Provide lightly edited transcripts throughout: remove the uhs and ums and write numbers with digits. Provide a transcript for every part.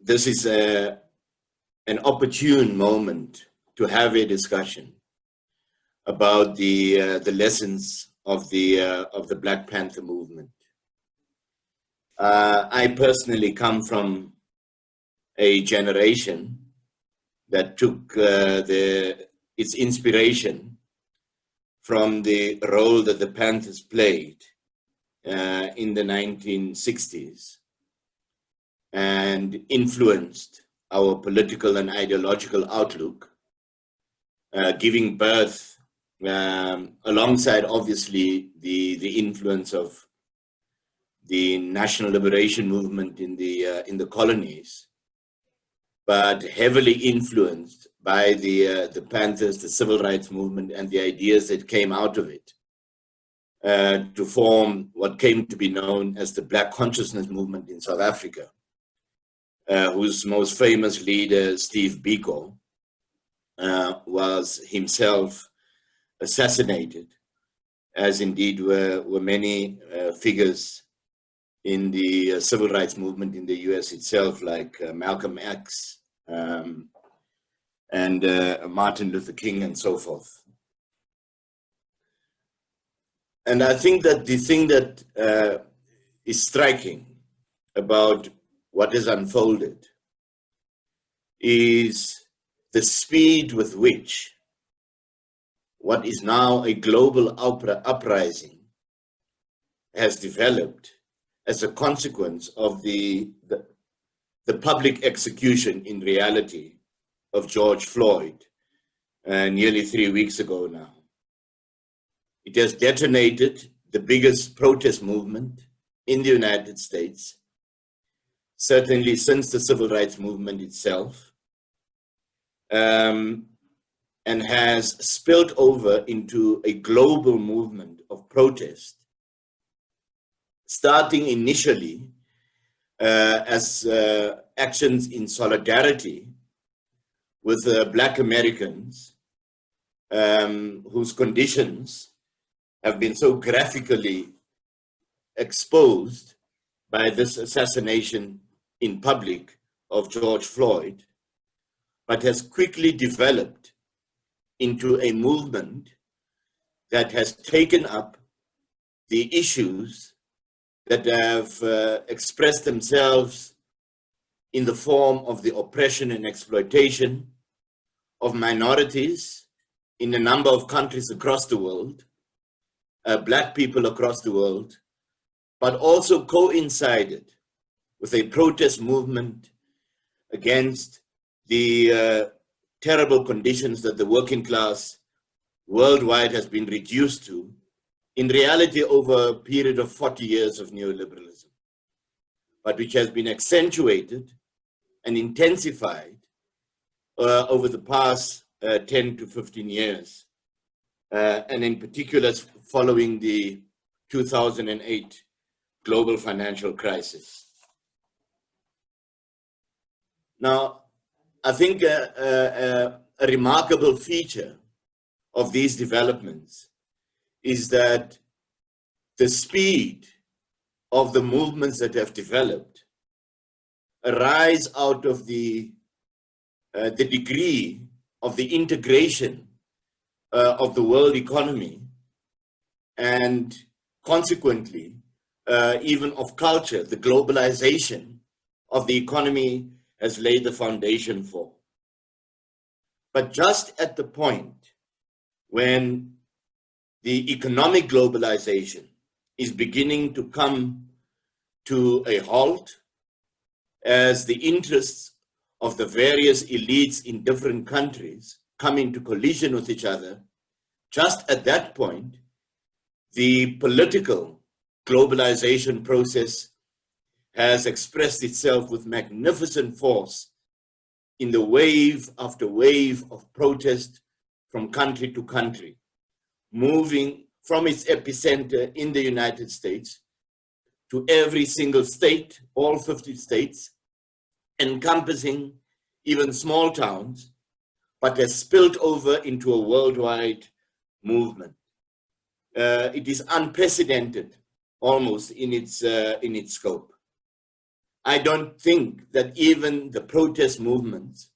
this is an opportune moment to have a discussion about the lessons of the Black Panther movement. I personally come from a generation that took its inspiration from the role that the Panthers played in the 1960s and influenced our political and ideological outlook, giving birth, alongside obviously the influence of the national liberation movement in the colonies, but heavily influenced by the Panthers, the civil rights movement, and the ideas that came out of it, to form what came to be known as the Black Consciousness movement in South Africa, whose most famous leader, Steve Biko, was himself assassinated, as indeed were many figures in the civil rights movement in the US itself, like Malcolm X and Martin Luther King and so forth. And I think that the thing that is striking about what is unfolded is the speed with which what is now a global uprising has developed as a consequence of the public execution in reality of George Floyd nearly 3 weeks ago now. It has detonated the biggest protest movement in the United States, certainly since the civil rights movement itself, and has spilled over into a global movement of protest, starting initially as actions in solidarity with Black Americans whose conditions have been so graphically exposed by this assassination in public of George Floyd, but has quickly developed into a movement that has taken up the issues that have expressed themselves in the form of the oppression and exploitation of minorities in a number of countries across the world, Black people across the world, but also coincided with a protest movement against the terrible conditions that the working class worldwide has been reduced to, in reality over a period of 40 years of neoliberalism, but which has been accentuated and intensified over the past 10 to 15 years, and in particular following the 2008 global financial crisis. Now, I think a remarkable feature of these developments is that the speed of the movements that have developed arise out of the degree of the integration of the world economy, and consequently even of culture. The globalization of the economy has laid the foundation for. But just at the point when the economic globalization is beginning to come to a halt, as the interests of the various elites in different countries come into collision with each other, just at that point, the political globalization process has expressed itself with magnificent force in the wave after wave of protest from country to country, moving from its epicenter in the United States to every single state, all 50 states, encompassing even small towns, but has spilled over into a worldwide movement. It is unprecedented almost in its scope. I don't think that even the protest movements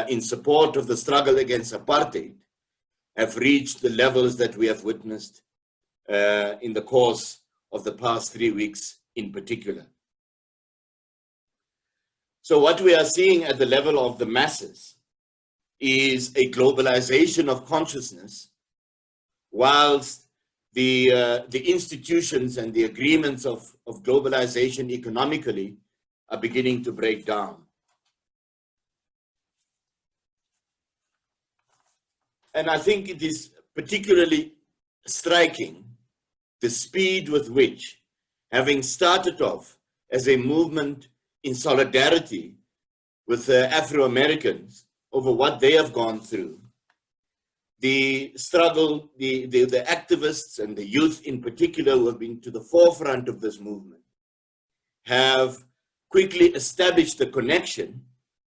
in support of the struggle against apartheid have reached the levels that we have witnessed in the course of the past 3 weeks in particular. So what we are seeing at the level of the masses is a globalization of consciousness, whilst the institutions and the agreements of globalization economically are beginning to break down. And I think it is particularly striking the speed with which, having started off as a movement in solidarity with Afro-Americans over what they have gone through, the struggle, the activists and the youth in particular who have been to the forefront of this movement have quickly established the connection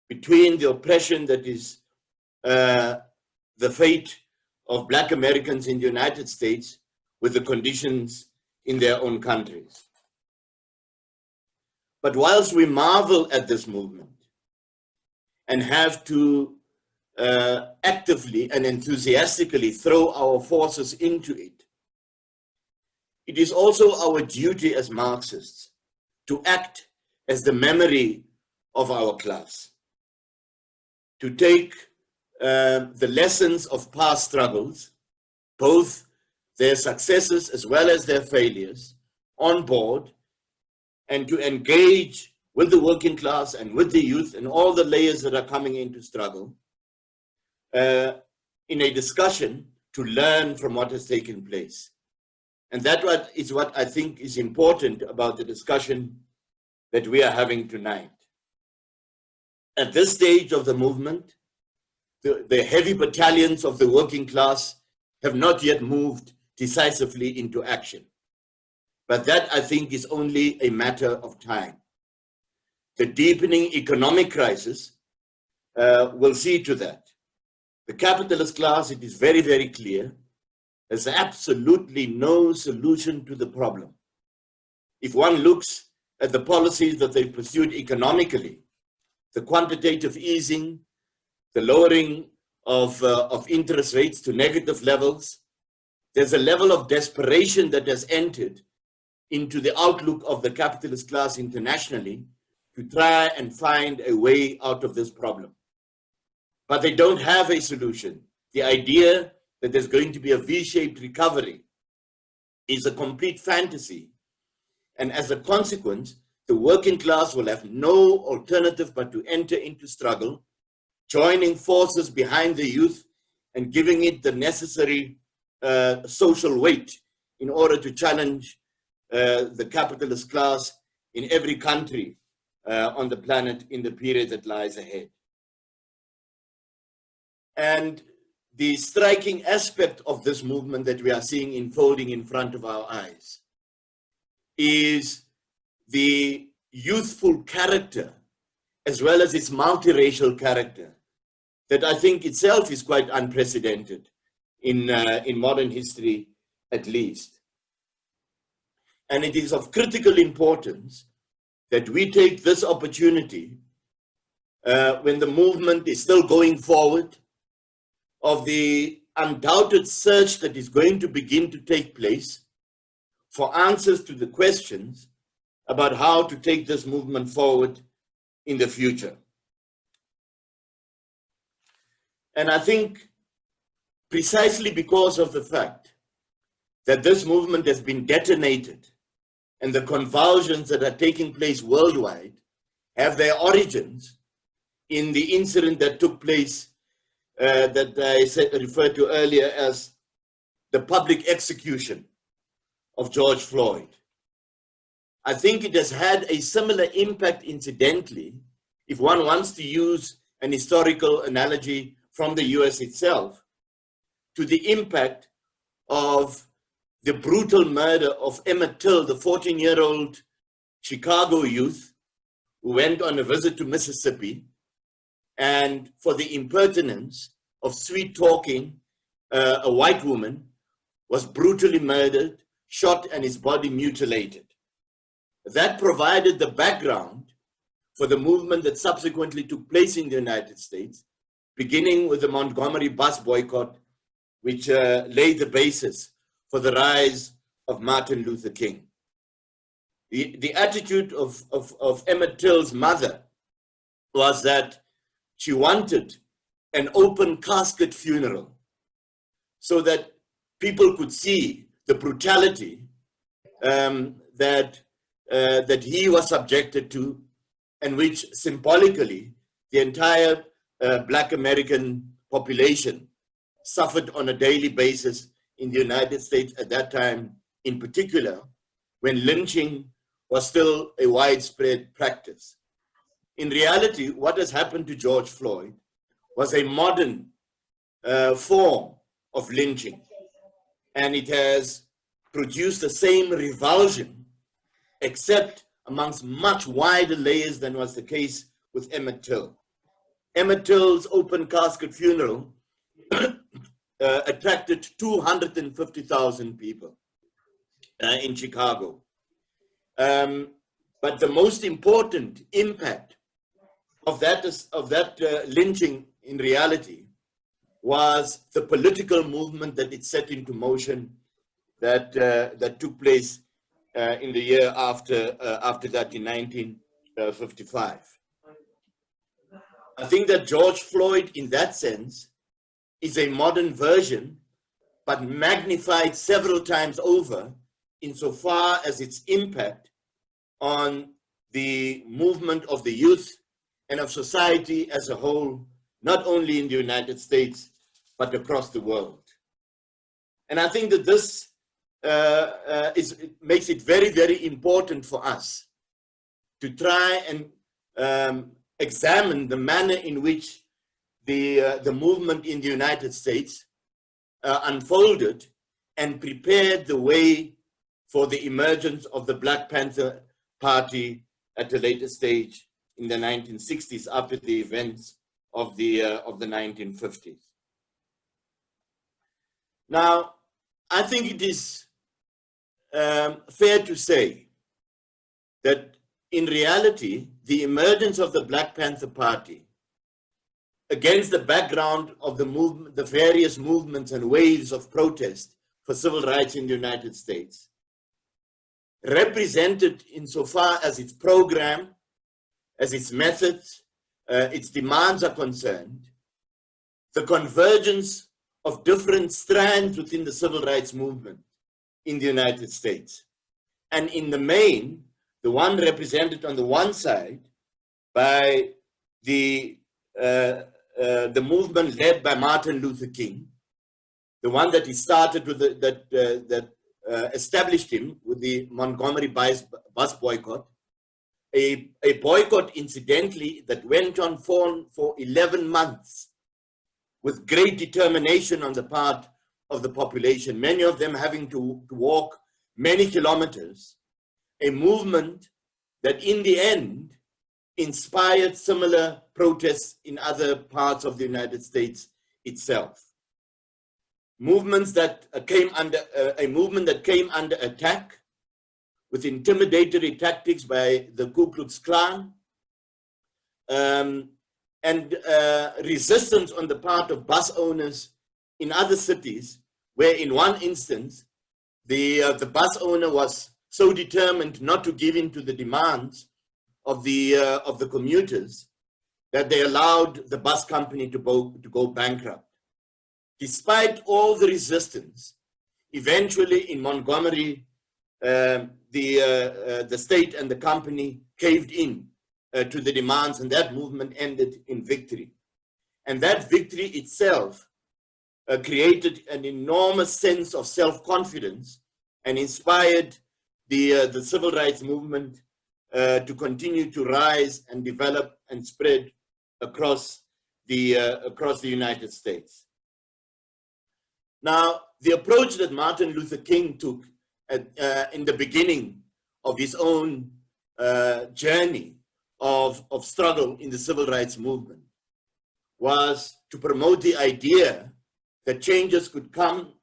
between the oppression that is the fate of Black Americans in the United States with the conditions in their own countries. But whilst we marvel at this movement and have to actively and enthusiastically throw our forces into it, it is also our duty as Marxists to act as the memory of our class, to take the lessons of past struggles, both their successes as well as their failures, on board, and to engage with the working class and with the youth and all the layers that are coming into struggle in a discussion to learn from what has taken place. And that is what I think is important about the discussion that we are having tonight. At this stage of the movement, the heavy battalions of the working class have not yet moved decisively into action. But that, I think, is only a matter of time. The deepening economic crisis will see to that. The capitalist class, it is very, very clear, has absolutely no solution to the problem. If one looks at the policies that they've pursued economically, the quantitative easing, the lowering of interest rates to negative levels, there's a level of desperation that has entered into the outlook of the capitalist class internationally to try and find a way out of this problem. But they don't have a solution. The idea that there's going to be a V-shaped recovery is a complete fantasy. And as a consequence, the working class will have no alternative but to enter into struggle, joining forces behind the youth and giving it the necessary social weight in order to challenge the capitalist class in every country on the planet in the period that lies ahead. And the striking aspect of this movement that we are seeing unfolding in front of our eyes is the youthful character as well as its multiracial character that I think itself is quite unprecedented in modern history, at least. And it is of critical importance that we take this opportunity when the movement is still going forward of the undoubted search that is going to begin to take place for answers to the questions about how to take this movement forward in the future. And I think precisely because of the fact that this movement has been detonated and the convulsions that are taking place worldwide have their origins in the incident that took place that I referred to earlier as the public execution of George Floyd. I think it has had a similar impact, incidentally, if one wants to use an historical analogy from the US itself, to the impact of the brutal murder of Emmett Till, the 14-year-old Chicago youth who went on a visit to Mississippi, and for the impertinence of sweet-talking a white woman, was brutally murdered, shot, and his body mutilated. that provided the background for the movement that subsequently took place in the United States, beginning with the Montgomery bus boycott, which laid the basis for the rise of Martin Luther King. The attitude of Emmett Till's mother was that she wanted an open casket funeral so that people could see the brutality that he was subjected to, and which symbolically the entire Black American population suffered on a daily basis in the United States at that time, in particular, when lynching was still a widespread practice. In reality, what has happened to George Floyd was a modern form of lynching, and it has produced the same revulsion, except amongst much wider layers than was the case with Emmett Till. Emmett Till's open casket funeral attracted 250,000 people in Chicago. But the most important impact of that lynching in reality was the political movement that it set into motion that took place in the year after that, in 1955. I think that George Floyd, in that sense, is a modern version, but magnified several times over insofar as its impact on the movement of the youth and of society as a whole, not only in the United States, but across the world. And I think that this makes it very, very important for us to try and examine the manner in which the movement in the United States unfolded and prepared the way for the emergence of the Black Panther Party at a later stage in the 1960s, after the events of the 1950s. Now, I think it is fair to say that in reality, the emergence of the Black Panther Party, against the background of the various movements and waves of protest for civil rights in the United States, represented, insofar as its program, as its methods, its demands are concerned, the convergence of different strands within the civil rights movement in the United States. And in the main, the one represented on the one side by the movement led by Martin Luther King, the one that he started with, that established him with the Montgomery bus boycott, a boycott, incidentally, that went on for 11 months with great determination on the part of the population, many of them having to walk many kilometers, a movement that in the end inspired similar protests in other parts of the United States itself. Movements that came under, a movement that came under attack with intimidatory tactics by the Ku Klux Klan, and resistance on the part of bus owners in other cities, where in one instance, the bus owner was so determined not to give in to the demands of the commuters that they allowed the bus company to go bankrupt. Despite all the resistance, eventually in Montgomery, the state and the company caved in to the demands, and that movement ended in victory. And that victory itself created an enormous sense of self-confidence and inspired the civil rights movement to continue to rise and develop and spread across the United States. Now, the approach that Martin Luther King took in the beginning of his own journey of struggle in the civil rights movement was to promote the idea that changes could come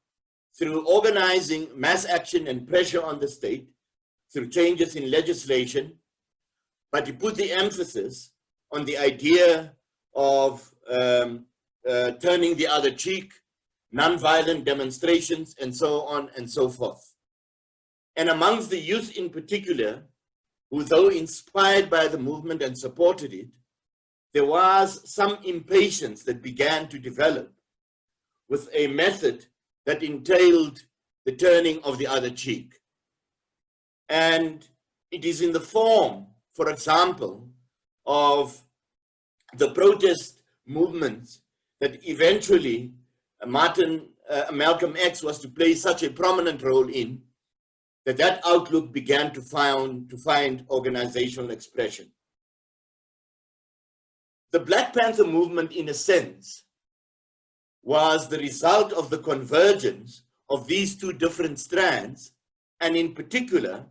through organizing mass action and pressure on the state through changes in legislation, but he put the emphasis on the idea of turning the other cheek, nonviolent demonstrations, and so on and so forth. And amongst the youth in particular, who though inspired by the movement and supported it, there was some impatience that began to develop with a method that entailed the turning of the other cheek. And it is in the form, for example, of the protest movements that eventually Malcolm X was to play such a prominent role in, that outlook began to find organizational expression. The Black Panther movement, in a sense, was the result of the convergence of these two different strands, and in particular,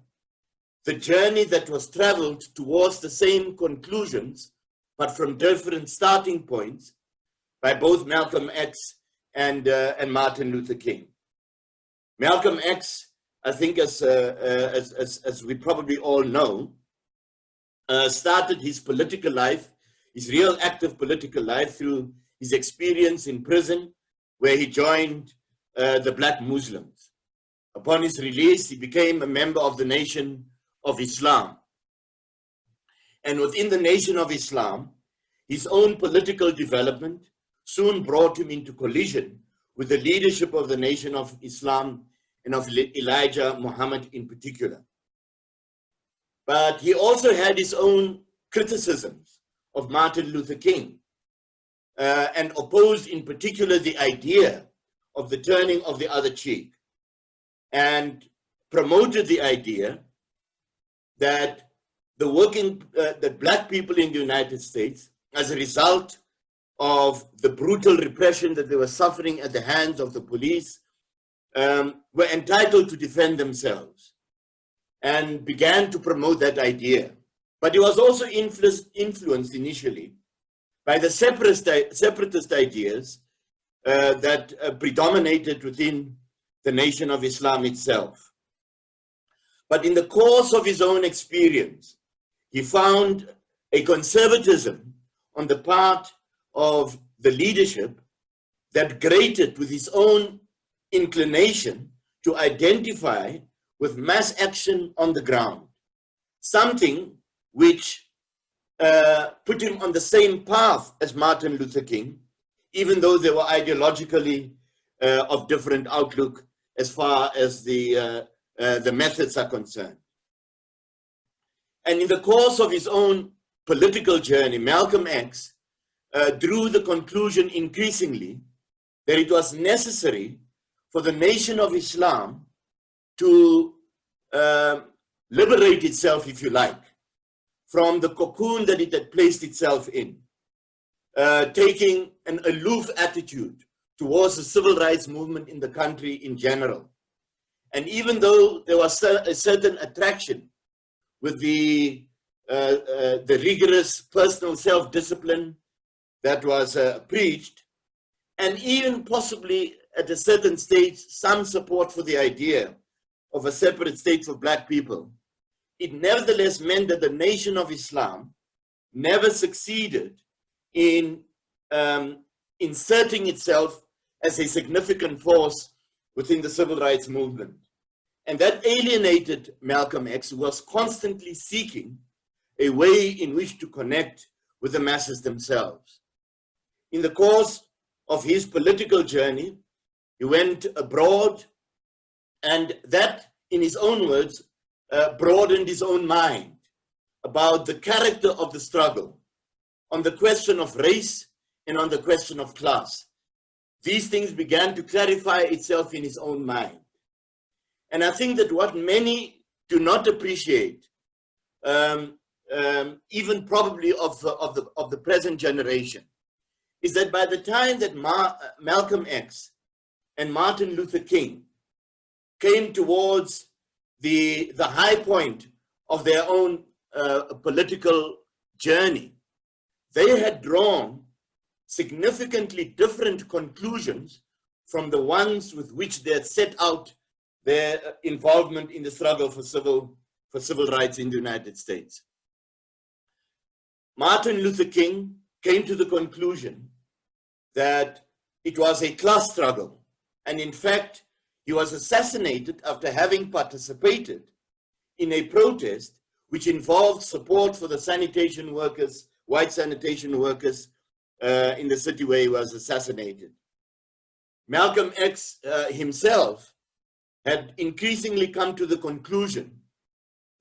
the journey that was traveled towards the same conclusions, but from different starting points, by both Malcolm X and Martin Luther King. Malcolm X, I think, as we probably all know, started his political life, his real active political life, through his experience in prison, where he joined the Black Muslims. Upon his release, he became a member of the Nation of Islam. And within the Nation of Islam, his own political development soon brought him into collision with the leadership of the Nation of Islam and of Elijah Muhammad in particular. But he also had his own criticisms of Martin Luther King and opposed in particular the idea of the turning of the other cheek, and promoted the idea that that Black people in the United States, as a result of the brutal repression that they were suffering at the hands of the police, were entitled to defend themselves, and began to promote that idea. But he was also influenced initially by the separatist ideas that predominated within the Nation of Islam itself. But in the course of his own experience, he found a conservatism on the part of the leadership that grated with his own inclination to identify with mass action on the ground, something which put him on the same path as Martin Luther King, even though they were ideologically of different outlook as far as the methods are concerned. And in the course of his own political journey, Malcolm X drew the conclusion increasingly that it was necessary for the Nation of Islam to liberate itself, if you like, from the cocoon that it had placed itself in, taking an aloof attitude towards the civil rights movement in the country in general. And even though there was a certain attraction with the rigorous personal self-discipline that was preached, and even possibly at a certain stage, some support for the idea of a separate state for Black people, it nevertheless meant that the Nation of Islam never succeeded in inserting itself as a significant force within the civil rights movement. And that alienated Malcolm X, who was constantly seeking a way in which to connect with the masses themselves. In the course of his political journey, he went abroad, and that, in his own words, broadened his own mind about the character of the struggle on the question of race and on the question of class. These things began to clarify itself in his own mind. And I think that what many do not appreciate, even probably of the present generation, is that by the time that Malcolm X and Martin Luther King came towards the high point of their own political journey, they had drawn significantly different conclusions from the ones with which they had set out their involvement in the struggle for civil for civil rights in the United States. Martin Luther King came to the conclusion that it was a class struggle, and in fact, he was assassinated after having participated in a protest which involved support for the sanitation workers, white sanitation workers in the city where he was assassinated. Malcolm X himself had increasingly come to the conclusion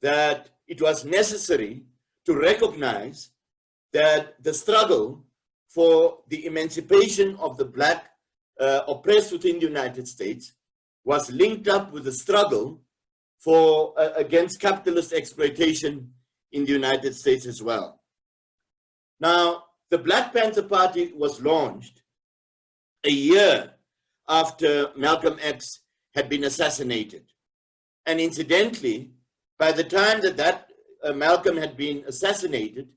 that it was necessary to recognize that the struggle for the emancipation of the Black oppressed within the United States was linked up with the struggle for against capitalist exploitation in the United States as well. Now, the Black Panther Party was launched a year after Malcolm X had been assassinated. And incidentally, by the time that Malcolm had been assassinated,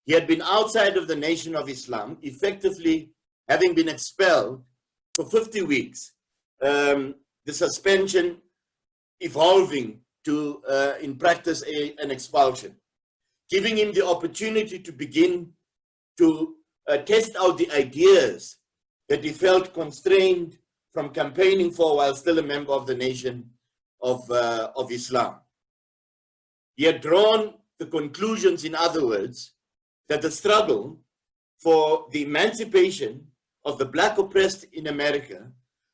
he had been outside of the Nation of Islam, effectively having been expelled for 50 weeks. The suspension evolving to, in practice, an expulsion, giving him the opportunity to begin to test out the ideas that he felt constrained from campaigning for while still a member of the Nation of Islam. He had drawn the conclusions, in other words, that the struggle for the emancipation of the Black oppressed in America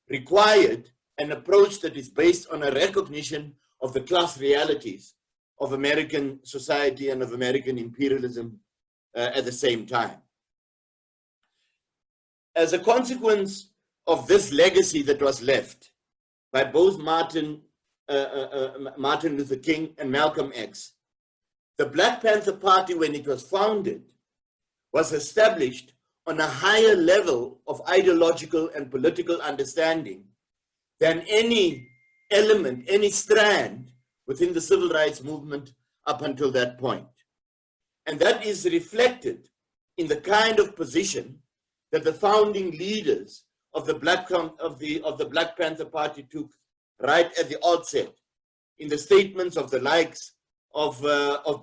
required an approach that is based on a recognition of the class realities of American society and of American imperialism at the same time. As a consequence of this legacy that was left by both Martin Luther King and Malcolm X, the Black Panther Party, when it was founded, was established on a higher level of ideological and political understanding than any element, any strand within the civil rights movement up until that point. And that is reflected in the kind of position that the founding leaders of the Black Panther Party took right at the outset, in the statements of the likes of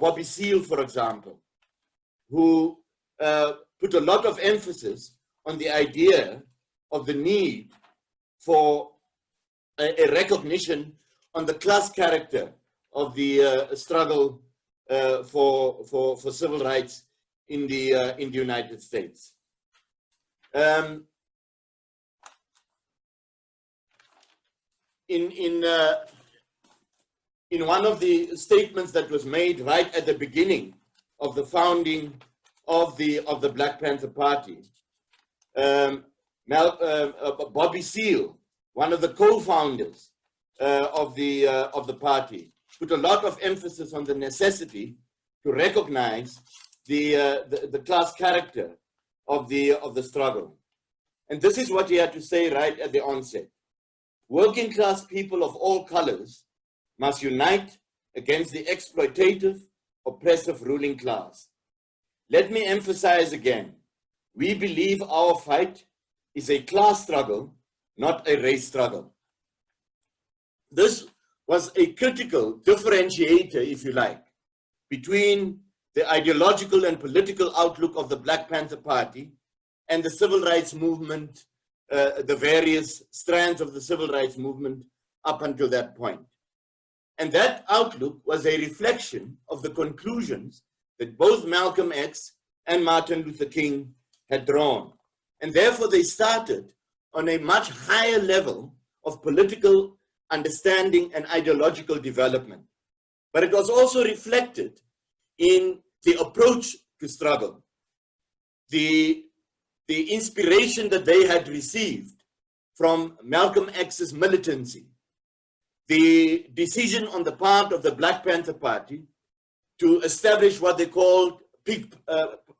Bobby Seale, for example, who put a lot of emphasis on the idea of the need for a recognition on the class character of the struggle for civil rights in the United States. In one of the statements that was made right at the beginning of the founding of the Black Panther Party, Bobby Seale, one of the co-founders of the party, put a lot of emphasis on the necessity to recognize the class character of the struggle. And this is what he had to say right at the onset. Working class people of all colors must unite against the exploitative, oppressive ruling class. Let me emphasize again, we believe our fight is a class struggle, not a race struggle. This was a critical differentiator, if you like, between the ideological and political outlook of the Black Panther Party and the civil rights movement, the various strands of the civil rights movement up until that point. And that outlook was a reflection of the conclusions that both Malcolm X and Martin Luther King had drawn. And therefore they started on a much higher level of political understanding and ideological development. But it was also reflected in the approach to struggle, the inspiration that they had received from Malcolm X's militancy, the decision on the part of the Black Panther Party to establish what they called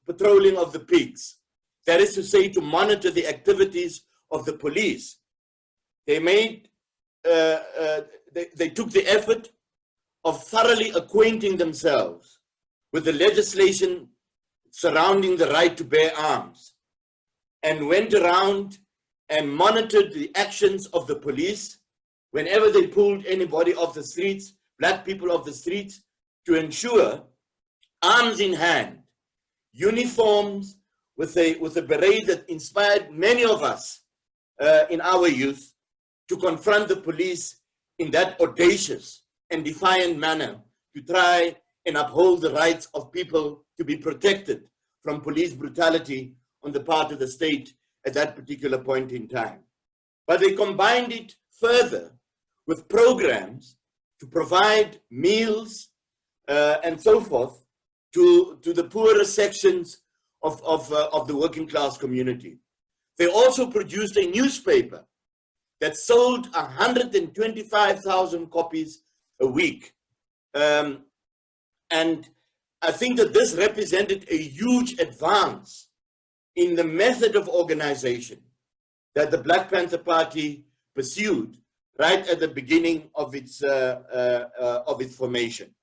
patrolling of the peaks. That is to say, to monitor the activities of the police. They made, they took the effort of thoroughly acquainting themselves with the legislation surrounding the right to bear arms, and went around and monitored the actions of the police whenever they pulled anybody off the streets, Black people off the streets, to ensure, arms in hand, uniforms with a beret that inspired many of us in our youth to confront the police in that audacious and defiant manner, to try and uphold the rights of people to be protected from police brutality on the part of the state at that particular point in time. But they combined it further with programs to provide meals and so forth to the poorer sections of the working class community. They also produced a newspaper that sold 125,000 copies a week. And I think that this represented a huge advance in the method of organization that the Black Panther Party pursued right at the beginning of its formation.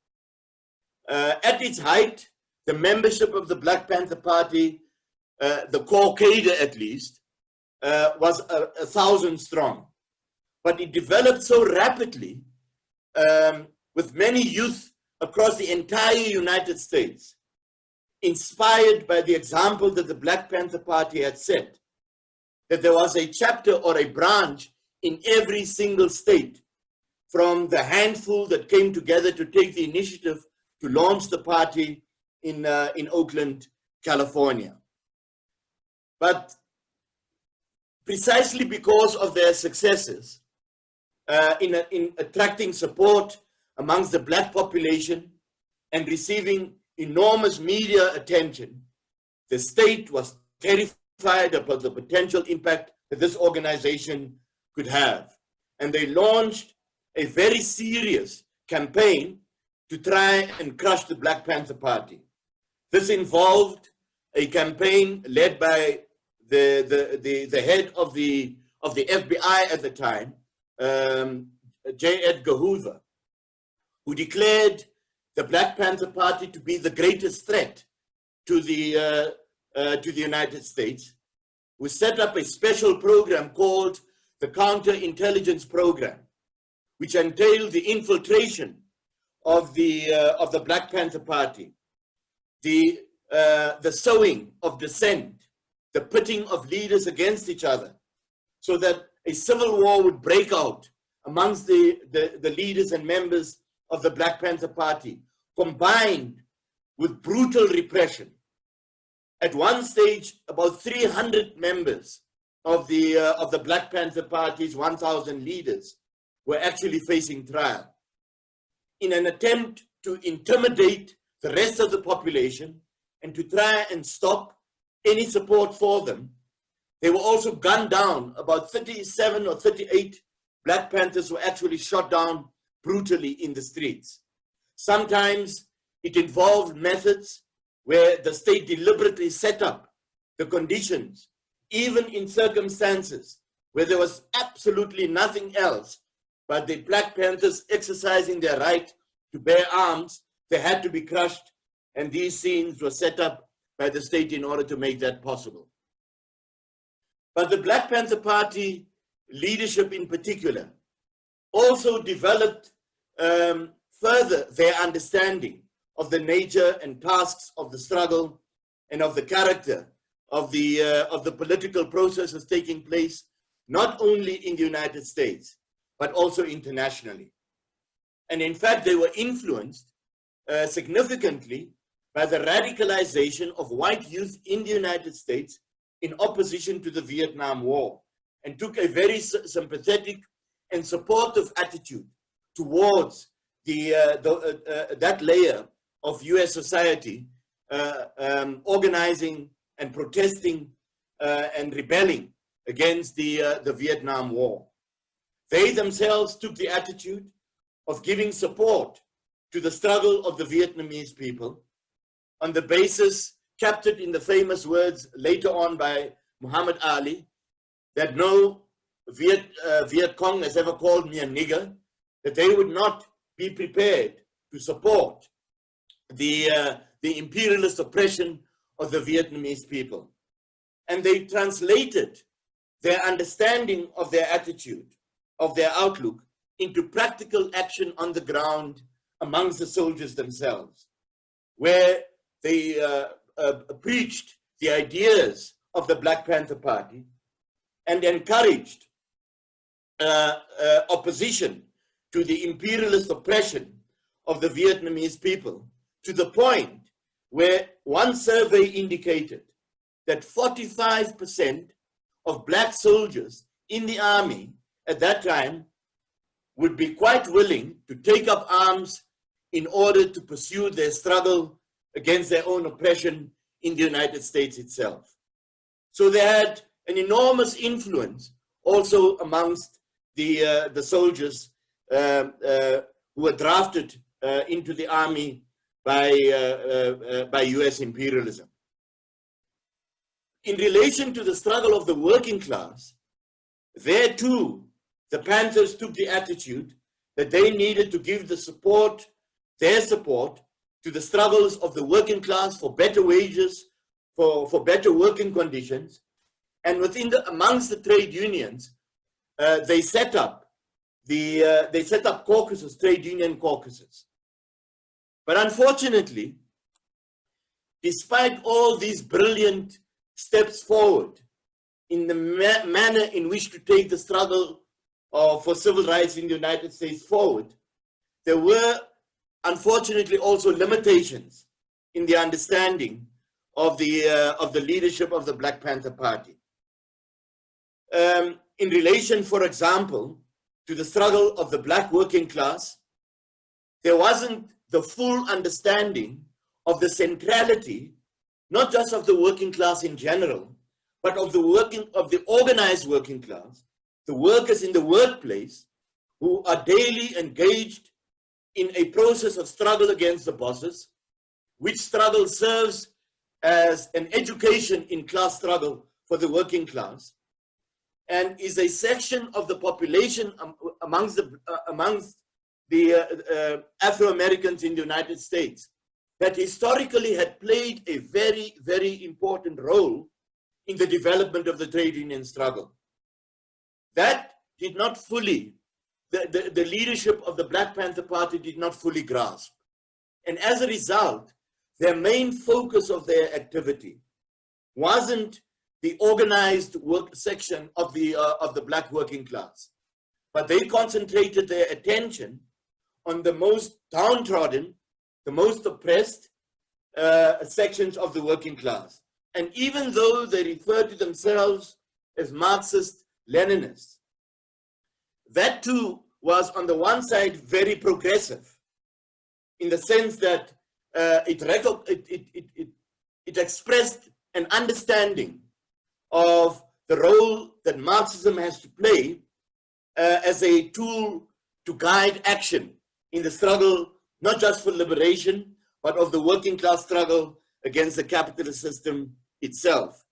At its height, the membership of the Black Panther Party, the core cadre at least, was 1,000 strong. But it developed so rapidly with many youth across the entire United States, inspired by the example that the Black Panther Party had set, that there was a chapter or a branch in every single state, from the handful that came together to take the initiative to launch the party in Oakland, California. But precisely because of their successes in attracting support amongst the Black population and receiving enormous media attention, the state was terrified about the potential impact that this organization could have. And they launched a very serious campaign to try and crush the Black Panther Party. This involved a campaign led by the head of the FBI at the time, J. Edgar Hoover, who declared the Black Panther Party to be the greatest threat to the United States, who set up a special program called the Counterintelligence Program, which entailed the infiltration of the Black Panther Party, the sowing of dissent, the pitting of leaders against each other, so that a civil war would break out amongst the leaders and members of the Black Panther Party, combined with brutal repression. At one stage, about 300 members of the Black Panther Party's 1,000 leaders were actually facing trial. In an attempt to intimidate the rest of the population and to try and stop any support for them, they were also gunned down. About 37 or 38 Black Panthers were actually shot down brutally in the streets. Sometimes it involved methods where the state deliberately set up the conditions, even in circumstances where there was absolutely nothing else but the Black Panthers exercising their right to bear arms. They had to be crushed, and these scenes were set up by the state in order to make that possible. But the Black Panther Party leadership in particular also developed further their understanding of the nature and tasks of the struggle and of the character of the political processes taking place, not only in the United States, but also internationally. And in fact, they were influenced significantly by the radicalization of white youth in the United States in opposition to the Vietnam War, and took a very sympathetic and supportive attitude towards that layer of US society, organizing and protesting and rebelling against the Vietnam War. They themselves took the attitude of giving support to the struggle of the Vietnamese people on the basis, captured in the famous words later on by Muhammad Ali, that no Viet Cong has ever called me a nigger, that they would not be prepared to support the imperialist oppression of the Vietnamese people. And they translated their understanding of their attitude, of their outlook, into practical action on the ground amongst the soldiers themselves, where they preached the ideas of the Black Panther Party and encouraged opposition to the imperialist oppression of the Vietnamese people, to the point where one survey indicated that 45% of black soldiers in the army at that time would be quite willing to take up arms in order to pursue their struggle against their own oppression in the United States itself. So they had an enormous influence also amongst the soldiers who were drafted into the army by US imperialism. In relation to the struggle of the working class, there too, the Panthers took the attitude that they needed to give the support, their support, to the struggles of the working class for better wages, for better working conditions, and amongst the trade unions, they set up caucuses, trade union caucuses. But unfortunately, despite all these brilliant steps forward in the manner in which to take the struggle for civil rights in the United States forward, there were unfortunately also limitations in the understanding of the leadership of the Black Panther Party. In relation, for example, to the struggle of the black working class, there wasn't the full understanding of the centrality, not just of the working class in general, but of the organized working class, the workers in the workplace who are daily engaged in a process of struggle against the bosses, which struggle serves as an education in class struggle for the working class, and is a section of the population amongst the Afro-Americans in the United States that historically had played a very, very important role in the development of the trade union struggle. That did not fully, the leadership of the Black Panther Party did not fully grasp. And as a result, their main focus of their activity wasn't the organized work section of the black working class, but they concentrated their attention on the most downtrodden, the most oppressed sections of the working class. And even though they refer to themselves as Marxist-Leninists, that too was on the one side very progressive, in the sense that it expressed an understanding of the role that Marxism has to play as a tool to guide action in the struggle, not just for liberation, but of the working class struggle against the capitalist system itself.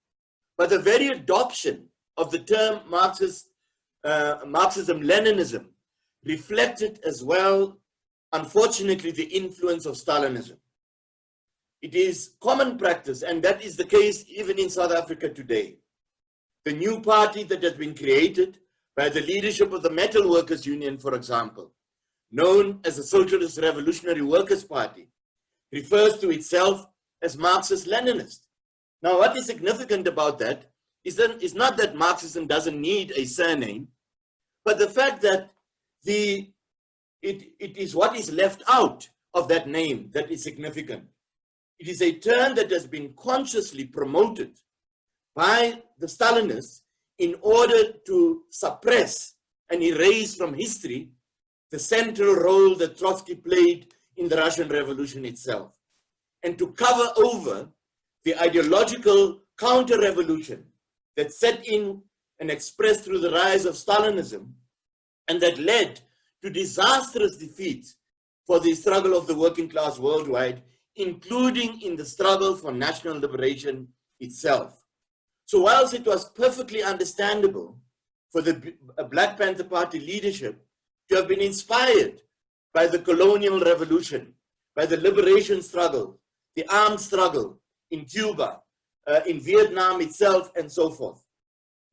But the very adoption of the term Marxism-Leninism reflected as well, unfortunately, the influence of Stalinism. It is common practice, and that is the case even in South Africa today. The new party that has been created by the leadership of the Metal Workers Union, for example, known as the Socialist Revolutionary Workers' Party, refers to itself as Marxist-Leninist. Now, what is significant about that is not that Marxism doesn't need a surname, but the fact that it is what is left out of that name that is significant. It is a term that has been consciously promoted by the Stalinists in order to suppress and erase from history the central role that Trotsky played in the Russian Revolution itself, and to cover over the ideological counter-revolution that set in and expressed through the rise of Stalinism, and that led to disastrous defeats for the struggle of the working class worldwide, including in the struggle for national liberation itself. So whilst it was perfectly understandable for the Black Panther Party leadership to have been inspired by the colonial revolution, by the liberation struggle, the armed struggle in Cuba, in Vietnam itself, and so forth,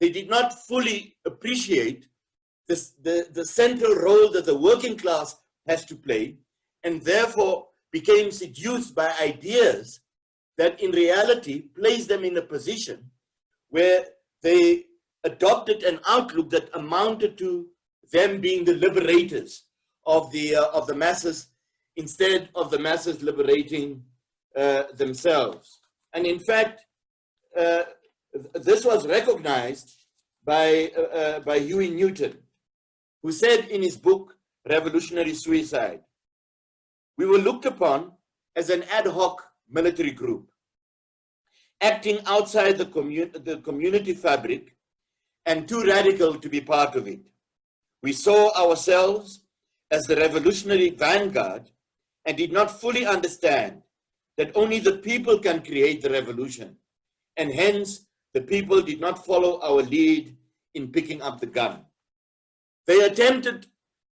they did not fully appreciate the central role that the working class has to play and therefore became seduced by ideas that in reality placed them in a position where they adopted an outlook that amounted to them being the liberators of the masses instead of the masses liberating themselves. And in fact, this was recognized by Huey Newton, who said in his book, Revolutionary Suicide, "We were looked upon as an ad hoc military group, acting outside the community fabric and too radical to be part of it. We saw ourselves as the revolutionary vanguard and did not fully understand that only the people can create the revolution, and hence the people did not follow our lead in picking up the gun." They attempted,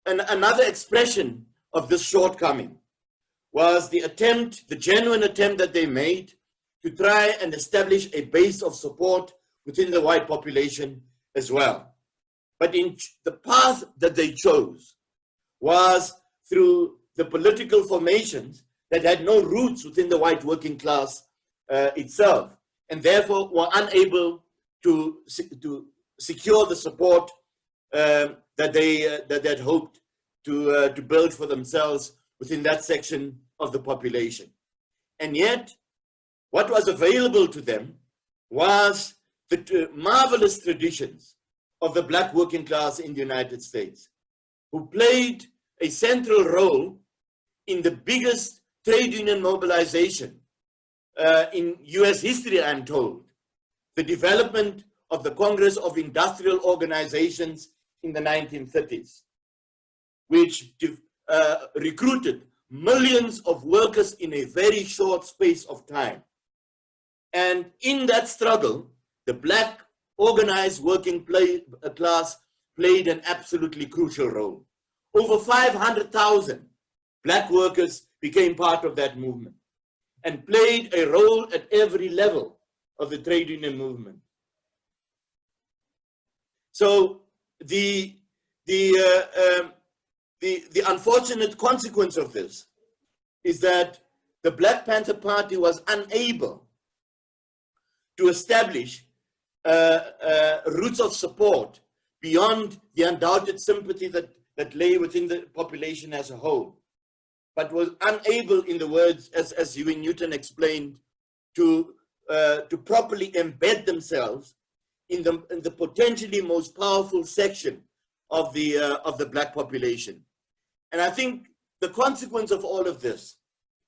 another expression of this shortcoming was the genuine attempt that they made to try and establish a base of support within the white population as well. But in the path that they chose was through the political formations that had no roots within the white working class itself, and therefore were unable to secure the support that they had hoped to build for themselves within that section of the population. And yet, what was available to them was the marvelous traditions of the Black working class in the United States, who played a central role in the biggest trade union mobilization in US history, I'm told, the development of the Congress of Industrial Organizations in the 1930s, which recruited millions of workers in a very short space of time. And in that struggle, the Black organized working class played an absolutely crucial role. Over 500,000 Black workers became part of that movement and played a role at every level of the trade union movement. So the unfortunate consequence of this is that the Black Panther Party was unable to establish roots of support beyond the undoubted sympathy that lay within the population as a whole, but was unable, in the words, as Huey Newton explained, to properly embed themselves in the potentially most powerful section of the Black population. And I think the consequence of all of this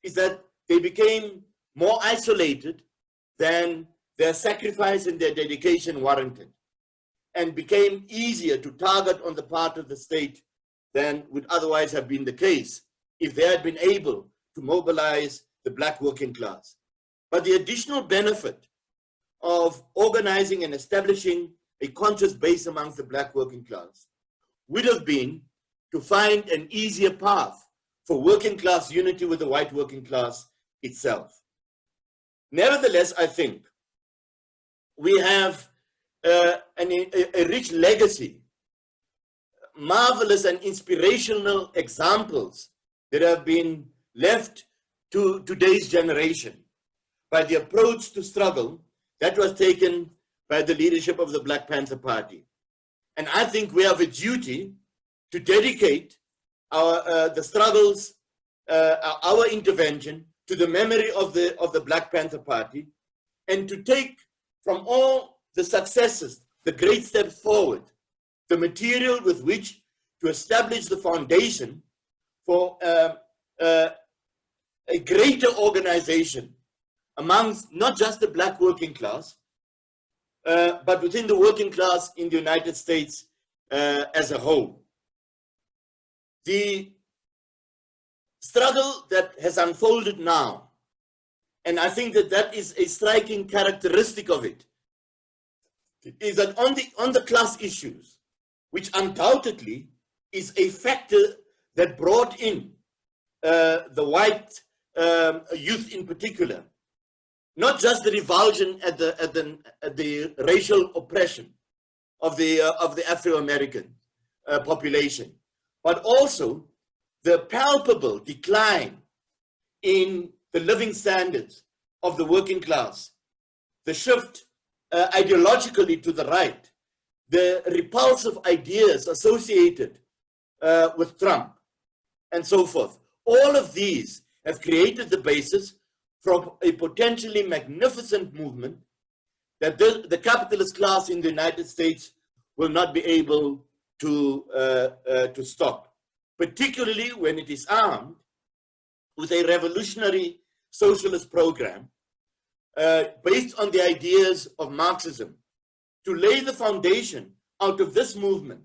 is that they became more isolated than their sacrifice and their dedication warranted, and became easier to target on the part of the state than would otherwise have been the case if they had been able to mobilize the Black working class. But the additional benefit of organizing and establishing a conscious base amongst the Black working class would have been to find an easier path for working class unity with the white working class itself. Nevertheless, I think we have a rich legacy, marvelous and inspirational examples that have been left to today's generation by the approach to struggle that was taken by the leadership of the Black Panther Party. And I think we have a duty to dedicate the struggles, our intervention to the memory of the Black Panther Party, and to take from all the successes, the great steps forward, the material with which to establish the foundation for a greater organization amongst not just the Black working class, but within the working class in the United States as a whole. The struggle that has unfolded now, and I think that is a striking characteristic of it, is that on the class issues, which undoubtedly is a factor that brought in the white youth in particular, not just the revulsion at the racial oppression of the Afro-American population, but also the palpable decline in the living standards of the working class, the shift ideologically to the right, the repulsive ideas associated with Trump, and so forth. All of these have created the basis for a potentially magnificent movement that the capitalist class in the United States will not be able to stop, particularly when it is armed with a revolutionary socialist program based on the ideas of Marxism, to lay the foundation out of this movement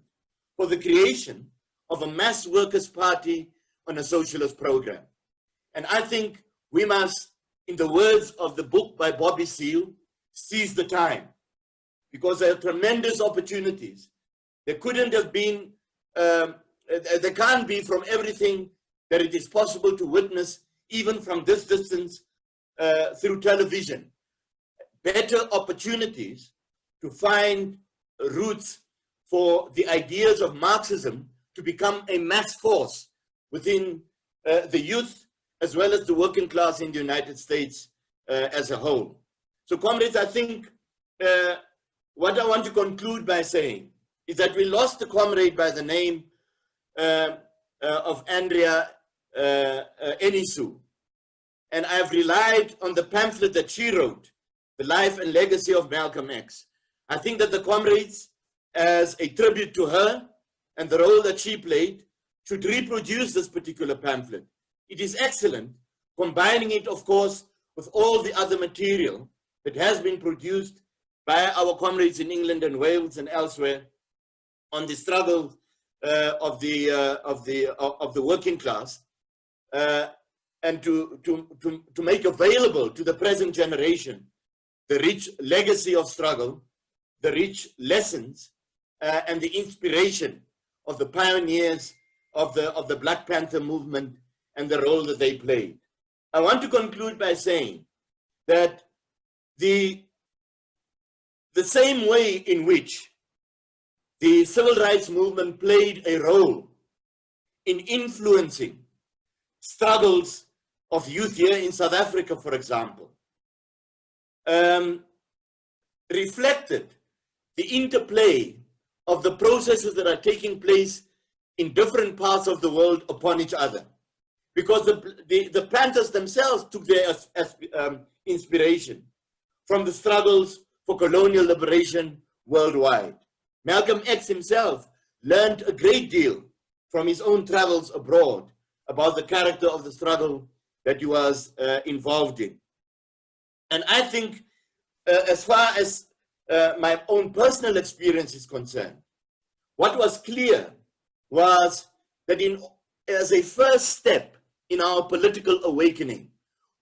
for the creation of a mass workers' party on a socialist program. And I think we must, in the words of the book by Bobby Seale, seize the time, because there are tremendous opportunities. There couldn't have been, there can't be, from everything that it is possible to witness, even from this distance through television, better opportunities to find roots for the ideas of Marxism to become a mass force within the youth as well as the working class in the United States as a whole. So, comrades, I think what I want to conclude by saying is that we lost a comrade by the name of Andrea Enisu, and I've relied on the pamphlet that she wrote, The Life and Legacy of Malcolm X. I think that the comrades, as a tribute to her and the role that she played, should reproduce this particular pamphlet. It is excellent, combining it, of course, with all the other material that has been produced by our comrades in England and Wales and elsewhere on the struggle of the working class, and to make available to the present generation the rich legacy of struggle, the rich lessons, and the inspiration of the pioneers of the Black Panther movement and the role that they played. I want to conclude by saying that the same way in which the civil rights movement played a role in influencing struggles of youth here in South Africa, for example, reflected the interplay of the processes that are taking place in different parts of the world upon each other. Because the Panthers themselves took their inspiration from the struggles for colonial liberation worldwide. Malcolm X himself learned a great deal from his own travels abroad about the character of the struggle that he was involved in. And I think as far as my own personal experience is concerned, what was clear was that as a first step in our political awakening,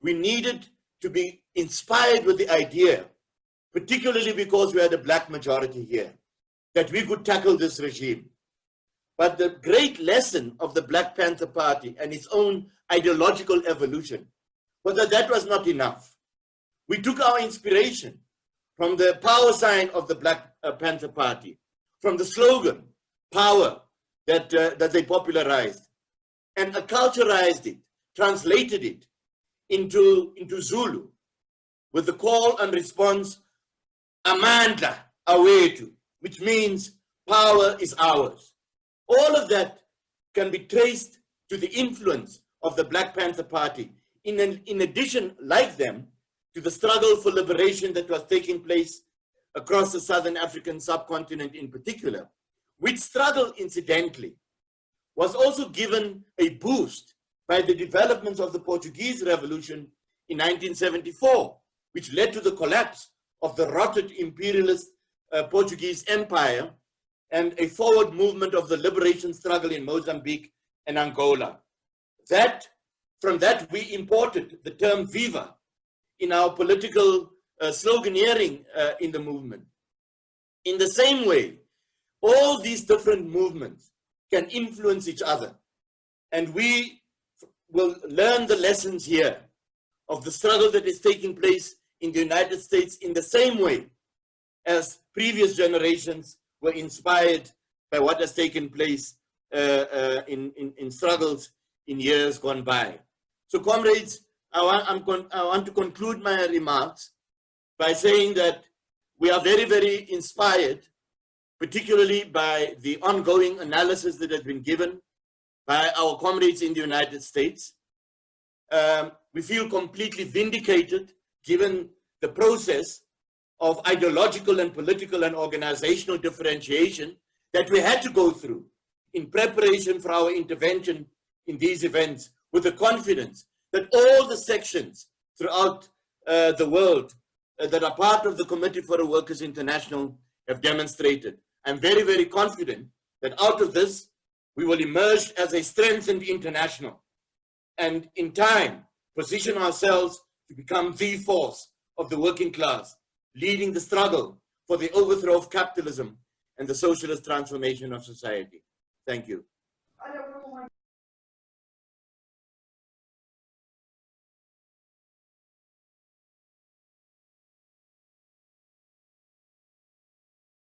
we needed to be inspired with the idea, particularly because we had a black majority here, that we could tackle this regime. But the great lesson of the Black Panther Party and its own ideological evolution was that that was not enough. We took our inspiration from the power sign of the Black Panther Party, from the slogan, power, that they popularized, and acculturized it, translated it into Zulu, with the call and response, Amandla Awetu, which means power is ours. All of that can be traced to the influence of the Black Panther Party, in addition, like them, to the struggle for liberation that was taking place across the Southern African subcontinent in particular, which struggle, incidentally, was also given a boost by the developments of the Portuguese Revolution in 1974, which led to the collapse of the rotted imperialist Portuguese Empire and a forward movement of the liberation struggle in Mozambique and Angola. From that, we imported the term Viva in our political sloganeering in the movement. In the same way, all these different movements can influence each other. And we will learn the lessons here of the struggle that is taking place in the United States in the same way as previous generations were inspired by what has taken place in struggles in years gone by. So comrades, I want to conclude my remarks by saying that we are very, very inspired, particularly by the ongoing analysis that has been given by our comrades in the United States. We feel completely vindicated given the process of ideological and political and organizational differentiation that we had to go through in preparation for our intervention in these events, with the confidence that all the sections throughout the world that are part of the Committee for the Workers International have demonstrated. I'm very, very confident that out of this, we will emerge as a strengthened international and in time position ourselves to become the force of the working class, leading the struggle for the overthrow of capitalism and the socialist transformation of society. Thank you.